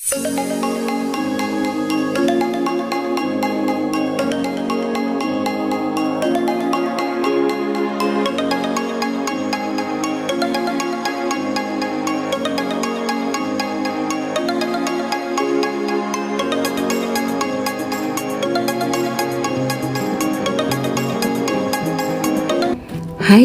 Hai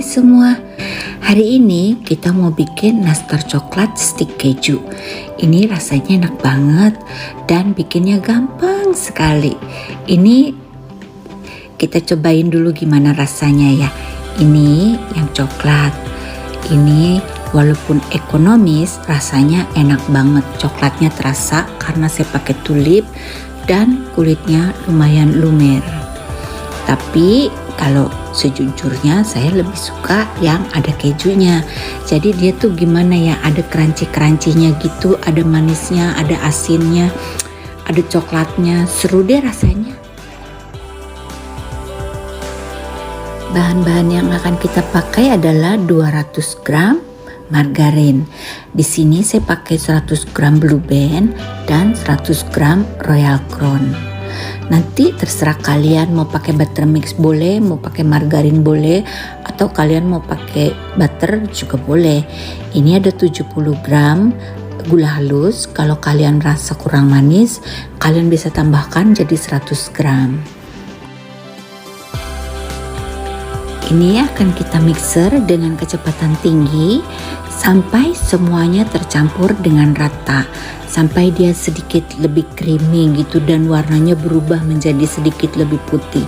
semua, hari ini kita mau bikin nastar coklat stick keju. Ini rasanya enak banget dan bikinnya gampang sekali. Ini kita cobain dulu gimana rasanya ya. Ini yang coklat. Ini walaupun ekonomis rasanya enak banget. Coklatnya terasa karena saya pakai tulip dan kulitnya lumayan lumer. Tapi kalau sejujurnya saya lebih suka yang ada kejunya. Jadi dia tuh gimana ya, ada crunchy-crunchy-nya gitu, ada manisnya, ada asinnya, ada coklatnya, seru deh rasanya. Bahan-bahan yang akan kita pakai adalah 200 gram margarin. Di sini saya pakai 100 gram Blue Band dan 100 gram Royal Crown. Nanti terserah kalian mau pakai buttermix boleh, mau pakai margarin boleh, atau kalian mau pakai butter juga boleh. Ini ada 70 gram gula halus. Kalau kalian rasa kurang manis, kalian bisa tambahkan jadi 100 gram. Ini akan kita mixer dengan kecepatan tinggi sampai semuanya tercampur dengan rata, sampai dia sedikit lebih creamy gitu dan warnanya berubah menjadi sedikit lebih putih.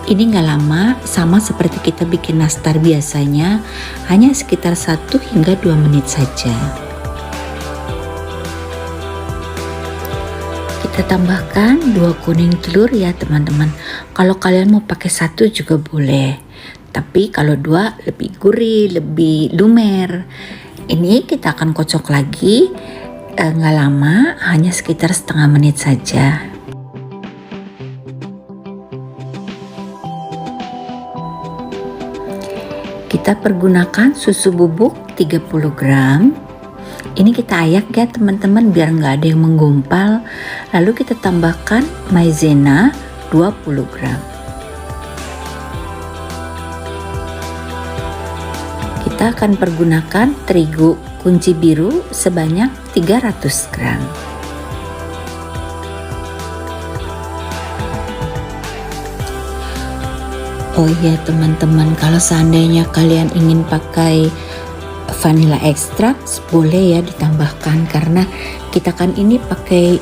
Ini gak lama, sama seperti kita bikin nastar biasanya, hanya sekitar 1 hingga 2 menit saja. Kita tambahkan 2 kuning telur ya teman-teman. Kalau kalian mau pakai 1 juga boleh, tapi kalau 2 lebih gurih, lebih lumer. Ini kita akan kocok lagi, nggak lama, hanya sekitar setengah menit saja. Kita pergunakan susu bubuk 30 gram. Ini kita ayak ya teman-teman biar nggak ada yang menggumpal. Lalu kita tambahkan maizena 20 gram. Kita akan pergunakan terigu kunci biru sebanyak 300 gram. Oh iya teman-teman, kalau seandainya kalian ingin pakai vanilla extract boleh ya ditambahkan, karena kita kan ini pakai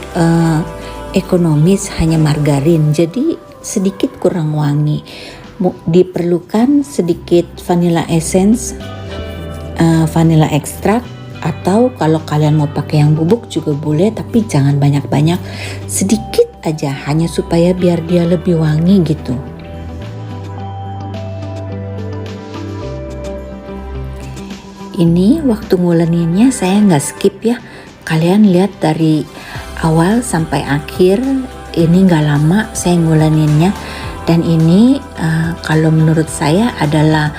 ekonomis hanya margarin, jadi sedikit kurang wangi. Diperlukan sedikit vanilla essence, vanilla extract, atau kalau kalian mau pakai yang bubuk juga boleh, tapi jangan banyak-banyak, sedikit aja hanya supaya biar dia lebih wangi gitu. Ini waktu nguleninnya saya nggak skip ya, kalian lihat dari awal sampai akhir, ini nggak lama saya nguleninnya. Dan ini kalau menurut saya adalah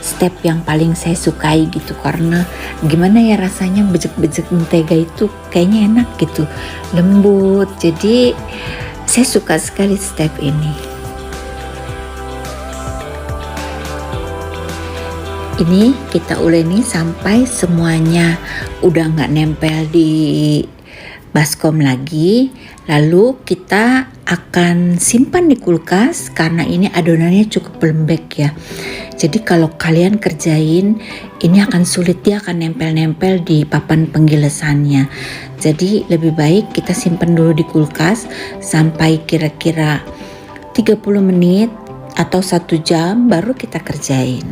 step yang paling saya sukai gitu, karena gimana ya rasanya bejek-bejek mentega itu kayaknya enak gitu, lembut. Jadi saya suka sekali step ini. Ini kita uleni sampai semuanya udah nggak nempel di baskom lagi. Lalu kita akan simpan di kulkas karena ini adonannya cukup lembek ya. Jadi kalau kalian kerjain ini akan sulit, dia akan nempel-nempel di papan penggilesannya. Jadi lebih baik kita simpan dulu di kulkas sampai kira-kira 30 menit atau 1 jam baru kita kerjain.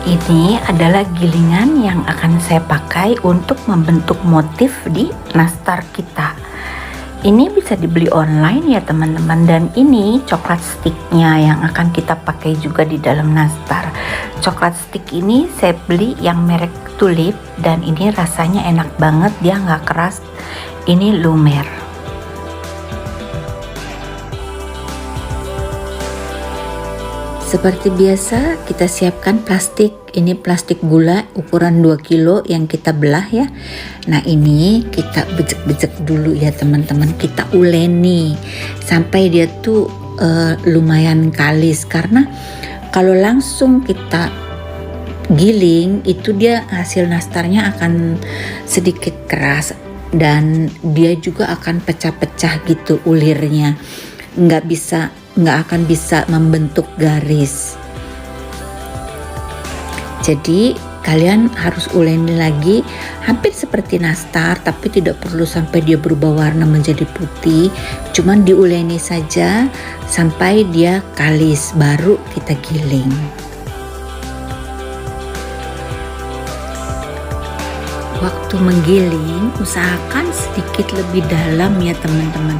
Ini adalah gilingan yang akan saya pakai untuk membentuk motif di nastar kita. Ini bisa dibeli online ya teman-teman, dan ini coklat sticknya yang akan kita pakai juga di dalam nastar. Coklat stick ini saya beli yang merek Tulip dan ini rasanya enak banget, dia nggak keras, ini lumer. Seperti biasa kita siapkan plastik. Ini plastik gula ukuran 2 kilo yang kita belah ya. Nah ini kita bejek-bejek dulu ya teman-teman. Kita uleni sampai dia tuh lumayan kalis. Karena kalau langsung kita giling itu dia hasil nastarnya akan sedikit keras. Dan dia juga akan pecah-pecah gitu ulirnya. Nggak akan bisa membentuk garis. Jadi kalian harus uleni lagi hampir seperti nastar, tapi tidak perlu sampai dia berubah warna menjadi putih. Cuman diuleni saja sampai dia kalis, baru kita giling. Waktu menggiling usahakan sedikit lebih dalam ya teman-teman.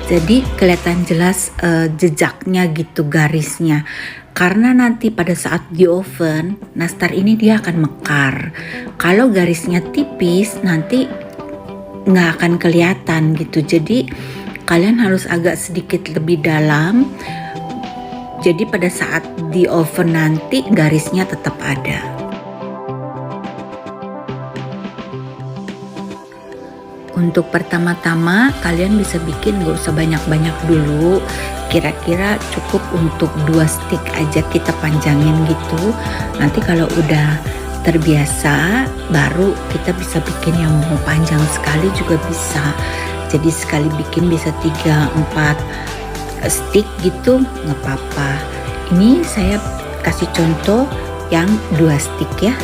Jadi kelihatan jelas jejaknya gitu, garisnya. Karena nanti pada saat di oven nastar ini dia akan mekar. Kalau garisnya tipis nanti nggak akan kelihatan gitu. Jadi kalian harus agak sedikit lebih dalam. Jadi pada saat di oven nanti garisnya tetap ada. Untuk pertama-tama kalian bisa bikin gak usah banyak-banyak dulu. Kira-kira cukup untuk 2 stick aja kita panjangin gitu. Nanti kalau udah terbiasa baru kita bisa bikin yang mau panjang sekali juga bisa. Jadi sekali bikin bisa 3-4 stick gitu nggak apa-apa. Ini saya kasih contoh yang 2 stick ya.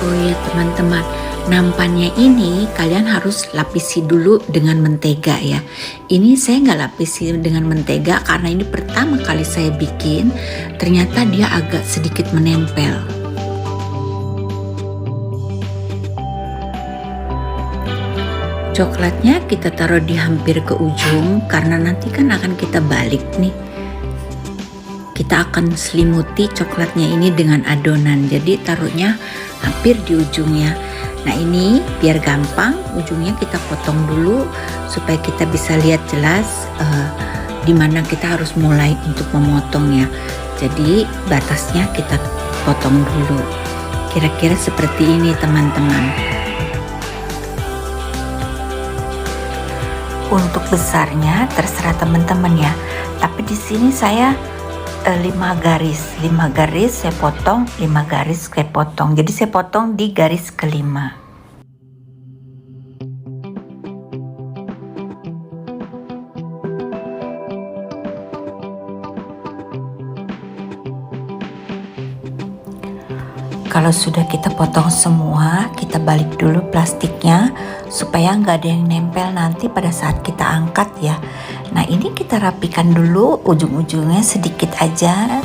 Oh ya teman-teman, nampannya ini kalian harus lapisi dulu dengan mentega ya. Ini saya nggak lapisi dengan mentega karena ini pertama kali saya bikin. Ternyata dia agak sedikit menempel. Coklatnya kita taruh di hampir ke ujung karena nanti kan akan kita balik nih. Kita akan selimuti coklatnya ini dengan adonan. Jadi taruhnya hampir di ujungnya. Nah ini biar gampang, ujungnya kita potong dulu supaya kita bisa lihat jelas di mana kita harus mulai untuk memotongnya. Jadi batasnya kita potong dulu. Kira-kira seperti ini teman-teman. Untuk besarnya terserah teman-teman ya. Tapi di sini saya 5 garis saya potong, 5 garis saya potong. Jadi saya potong di garis kelima. Kalau sudah kita potong semua, kita balik dulu plastiknya supaya nggak ada yang nempel nanti pada saat kita angkat ya. Nah ini kita rapikan dulu ujung-ujungnya sedikit aja,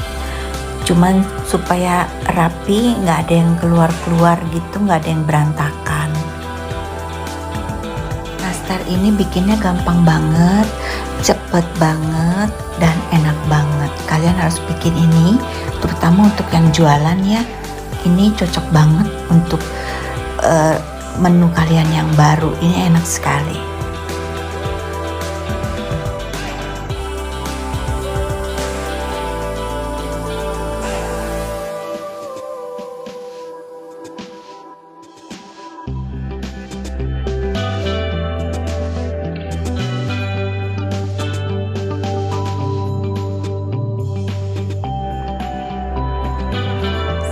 cuman supaya rapi, nggak ada yang keluar-keluar gitu, nggak ada yang berantakan. Nastar ini bikinnya gampang banget, cepet banget, dan enak banget. Kalian harus bikin ini, terutama untuk yang jualan ya. Ini cocok banget untuk menu kalian yang baru. Ini enak sekali.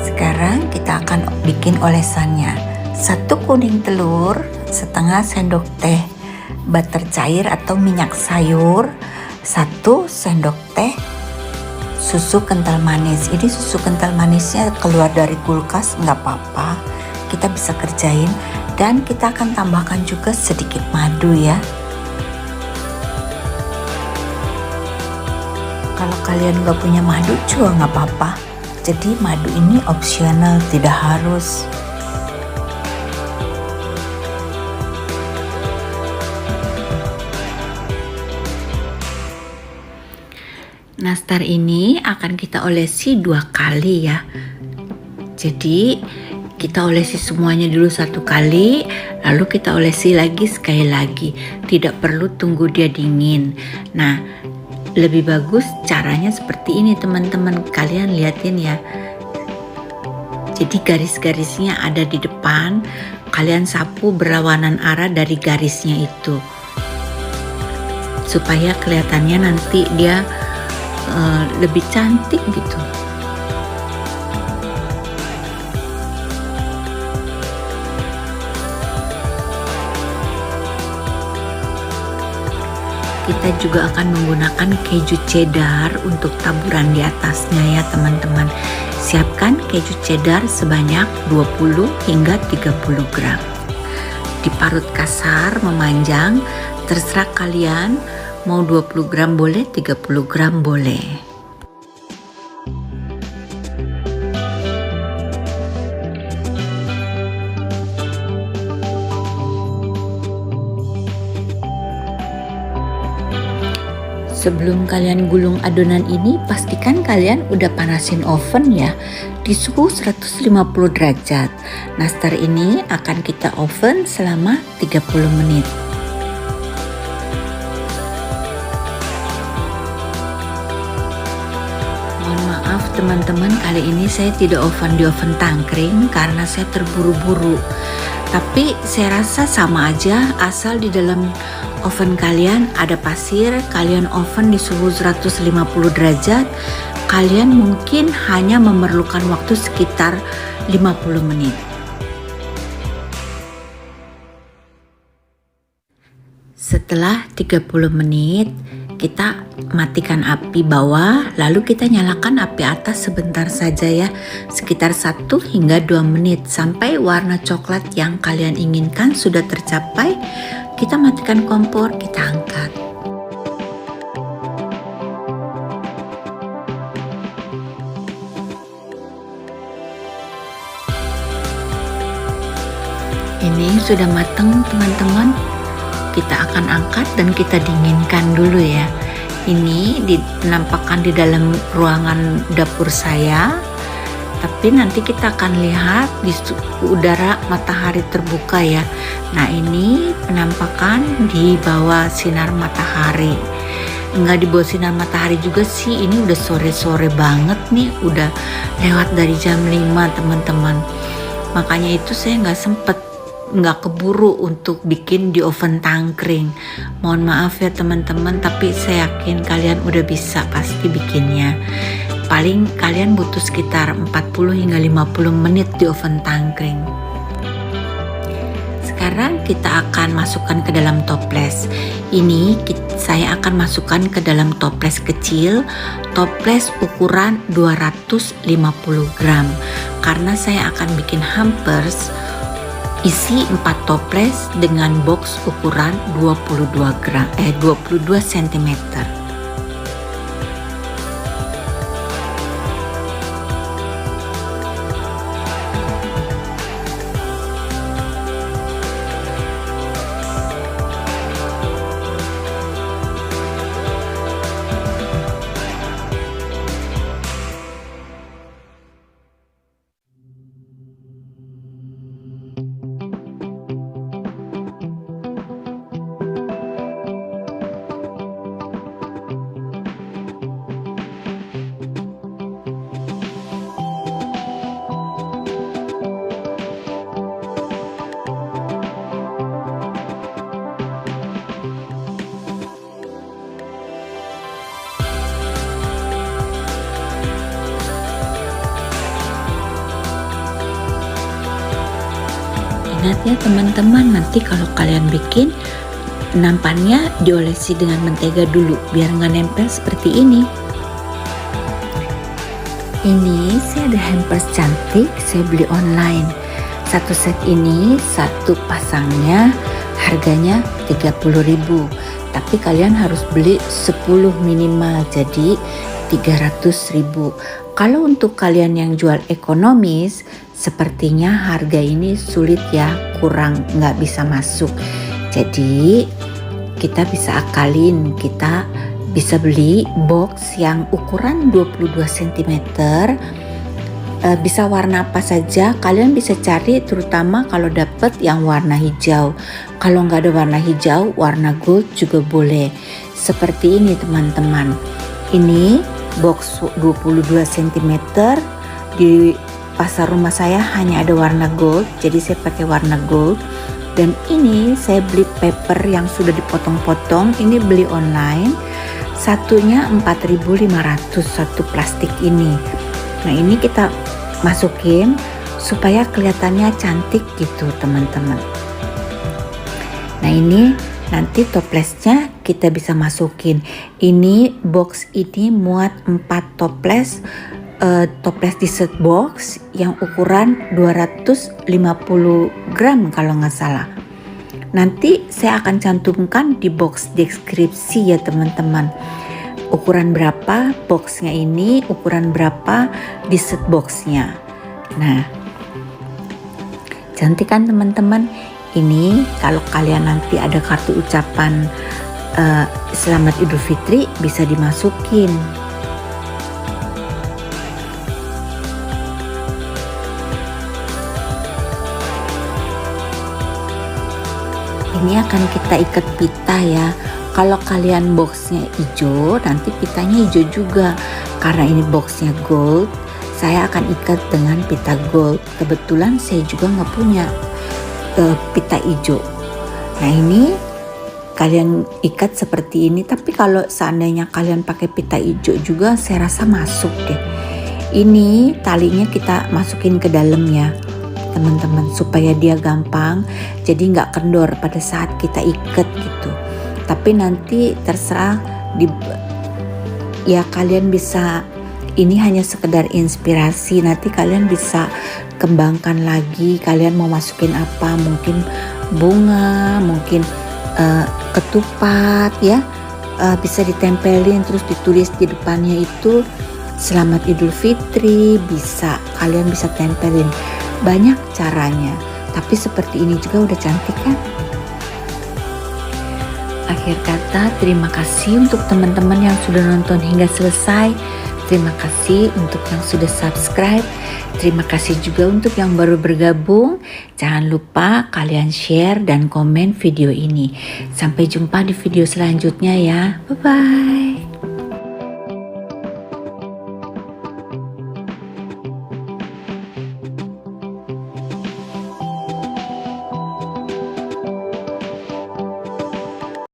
Sekarang kita akan bikin olesannya. 1 kuning telur, setengah sendok teh butter cair atau minyak sayur, 1 sendok teh susu kental manis. Ini susu kental manisnya keluar dari kulkas nggak apa-apa, kita bisa kerjain. Dan kita akan tambahkan juga sedikit madu ya. Kalau kalian nggak punya madu juga nggak apa-apa. Jadi madu ini opsional, tidak harus. Nastar ini akan kita olesi 2 kali ya. Jadi Kita olesi semuanya dulu satu kali, lalu kita olesi lagi sekali lagi. Tidak perlu tunggu dia dingin. Nah, lebih bagus caranya seperti ini teman-teman. Kalian lihatin ya. Jadi garis-garisnya ada di depan. Kalian sapu berlawanan arah dari garisnya itu. Supaya kelihatannya nanti dia lebih cantik gitu. Kita juga akan menggunakan keju cheddar untuk taburan di atasnya ya teman-teman. Siapkan keju cheddar sebanyak 20 hingga 30 gram. Diparut kasar memanjang, terserah kalian mau 20 gram boleh, 30 gram boleh. Sebelum kalian gulung adonan ini, pastikan kalian udah panasin oven ya di suhu 150 derajat. Nastar ini akan kita oven selama 30 menit. Mohon maaf teman-teman, kali ini saya tidak oven di oven tangkring karena saya terburu-buru. Tapi saya rasa sama aja, asal di dalam oven kalian ada pasir, kalian oven di suhu 150 derajat, kalian mungkin hanya memerlukan waktu sekitar 50 menit. Setelah 30 menit, kita matikan api bawah, lalu kita nyalakan api atas sebentar saja ya, sekitar 1 hingga 2 menit sampai warna coklat yang kalian inginkan sudah tercapai. Kita matikan kompor, kita angkat. Ini sudah matang teman-teman. Kita akan angkat dan kita dinginkan dulu ya. Ini dinampakkan di dalam ruangan dapur saya. Tapi nanti kita akan lihat di udara matahari terbuka ya. Nah ini penampakan di bawah sinar matahari. Enggak di bawah sinar matahari juga sih, ini udah sore-sore banget nih. Udah lewat dari jam 5 teman-teman. Makanya itu saya nggak keburu untuk bikin di oven tangkring. Mohon maaf ya teman-teman, tapi saya yakin kalian udah bisa pasti bikinnya. Paling kalian butuh sekitar 40 hingga 50 menit di oven tangkring. Sekarang kita akan masukkan ke dalam toples. Ini saya akan masukkan ke dalam toples kecil, toples ukuran 250 gram. Karena saya akan bikin hampers, isi 4 toples dengan box ukuran 22 cm. Ingat ya teman-teman, nanti kalau kalian bikin, nampannya diolesi dengan mentega dulu biar nggak nempel seperti ini. Ini saya ada hampers cantik, saya beli online. Satu set ini, satu pasangnya harganya 30.000. Tapi kalian harus beli 10 minimal, jadi 300.000. Kalau untuk kalian yang jual ekonomis, sepertinya harga ini sulit ya, kurang, nggak bisa masuk. Jadi kita bisa akalin, kita bisa beli box yang ukuran 22 cm bisa warna apa saja. Kalian bisa cari, terutama kalau dapet yang warna hijau. Kalau nggak ada warna hijau, warna gold juga boleh. Seperti ini teman-teman. Ini box 22 cm. Di pasar rumah saya hanya ada warna gold, jadi saya pakai warna gold. Dan ini saya beli paper yang sudah dipotong-potong. Ini beli online, satunya 4.500 satu plastik ini. Nah, ini kita masukin supaya kelihatannya cantik gitu teman-teman. Nah, ini nanti toplesnya kita bisa masukin. Ini box ini muat 4 toples, toples dessert box yang ukuran 250 gram kalau nggak salah. Nanti saya akan cantumkan di box deskripsi ya teman-teman. Ukuran berapa boxnya ini, ukuran berapa dessert boxnya. Nah, cantik kan teman-teman. Ini kalau kalian nanti ada kartu ucapan Selamat Idul Fitri bisa dimasukin. Ini akan kita ikat pita ya. Kalau kalian boxnya hijau, nanti pitanya hijau juga. Karena ini boxnya gold, saya akan ikat dengan pita gold. Kebetulan saya juga nggak punya pita hijau. Nah, ini kalian ikat seperti ini. Tapi kalau seandainya kalian pakai pita hijau juga, saya rasa masuk deh. Ini talinya kita masukin ke dalam ya teman-teman, supaya dia gampang, jadi nggak kendor pada saat kita ikat gitu. Tapi nanti terserah ya kalian bisa, ini hanya sekedar inspirasi, nanti kalian bisa kembangkan lagi. Kalian mau masukin apa, mungkin bunga, mungkin ketupat ya, bisa ditempelin terus ditulis di depannya itu Selamat Idul Fitri. Bisa, kalian bisa tempelin, banyak caranya. Tapi seperti ini juga udah cantik kan. Akhir kata, terima kasih untuk teman-teman yang sudah nonton hingga selesai. Terima kasih untuk yang sudah subscribe. Terima kasih juga untuk yang baru bergabung. Jangan lupa kalian share dan komen video ini. Sampai jumpa di video selanjutnya ya. Bye-bye.